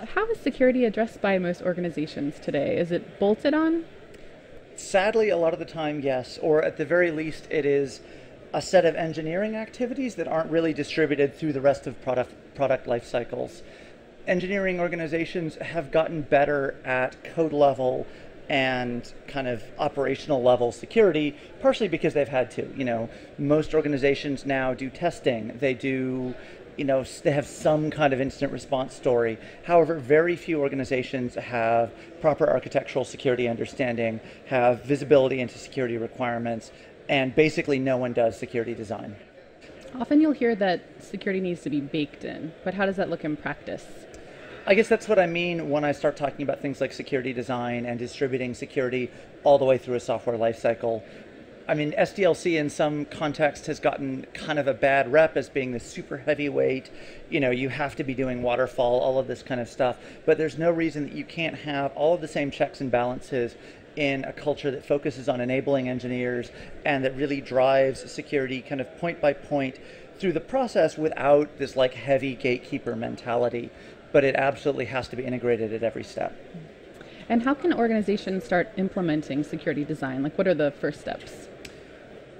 How is security addressed by most organizations today? Is it bolted on? Sadly, a lot of the time, yes, or at the very least, it is a set of engineering activities that aren't really distributed through the rest of product life cycles. Engineering organizations have gotten better at code level and kind of operational level security, partially because they've had to. Most organizations now do testing. They do, they have some kind of incident response story. However, very few organizations have proper architectural security understanding, have visibility into security requirements, and basically no one does security design. Often you'll hear that security needs to be baked in, but how does that look in practice? I guess that's what I mean when I start talking about things like security design and distributing security all the way through a software lifecycle. I mean, SDLC in some context has gotten kind of a bad rep as being the super heavyweight, you have to be doing waterfall, all of this kind of stuff, but there's no reason that you can't have all of the same checks and balances in a culture that focuses on enabling engineers and that really drives security kind of point by point through the process without this like heavy gatekeeper mentality. But it absolutely has to be integrated at every step. And how can organizations start implementing security design? Like, what are the first steps?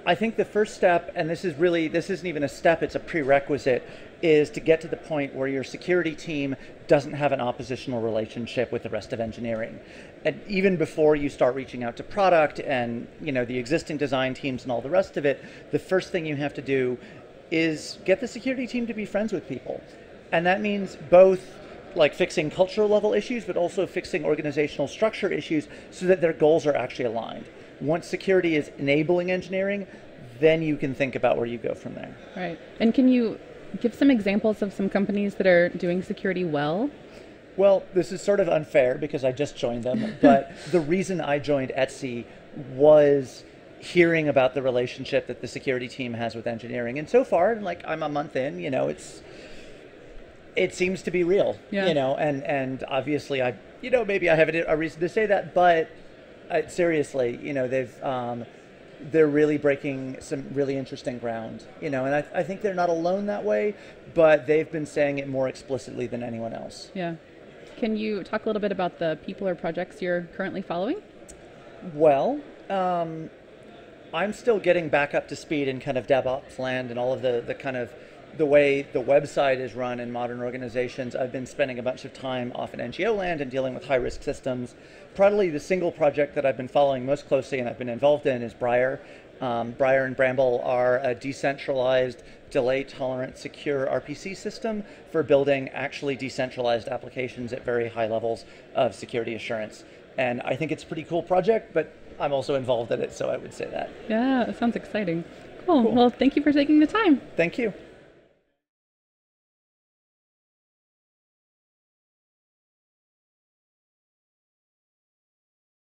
I think the first step, and this isn't even a step, it's a prerequisite, is to get to the point where your security team doesn't have an oppositional relationship with the rest of engineering. And even before you start reaching out to product and the existing design teams and all the rest of it, the first thing you have to do is get the security team to be friends with people. And that means both like fixing cultural level issues, but also fixing organizational structure issues so that their goals are actually aligned. Once security is enabling engineering, then you can think about where you go from there. Right. And can you give some examples of some companies that are doing security well? Well, this is sort of unfair because I just joined them, but the reason I joined Etsy was hearing about the relationship that the security team has with engineering. And so far, like I'm a month in, it seems to be real, and obviously maybe I have a reason to say that, but seriously, they're really breaking some really interesting ground, and I think they're not alone that way, but they've been saying it more explicitly than anyone else. Yeah. Can you talk a little bit about the people or projects you're currently following? Well, I'm still getting back up to speed in kind of DevOps land and all of the kind of the way the website is run in modern organizations. I've been spending a bunch of time off in NGO land and dealing with high-risk systems. Probably the single project that I've been following most closely and I've been involved in is Briar. Briar and Bramble are a decentralized, delay-tolerant, secure RPC system for building actually decentralized applications at very high levels of security assurance. And I think it's a pretty cool project, but I'm also involved in it, so I would say that. Yeah, it sounds exciting. Cool. Well, thank you for taking the time. Thank you.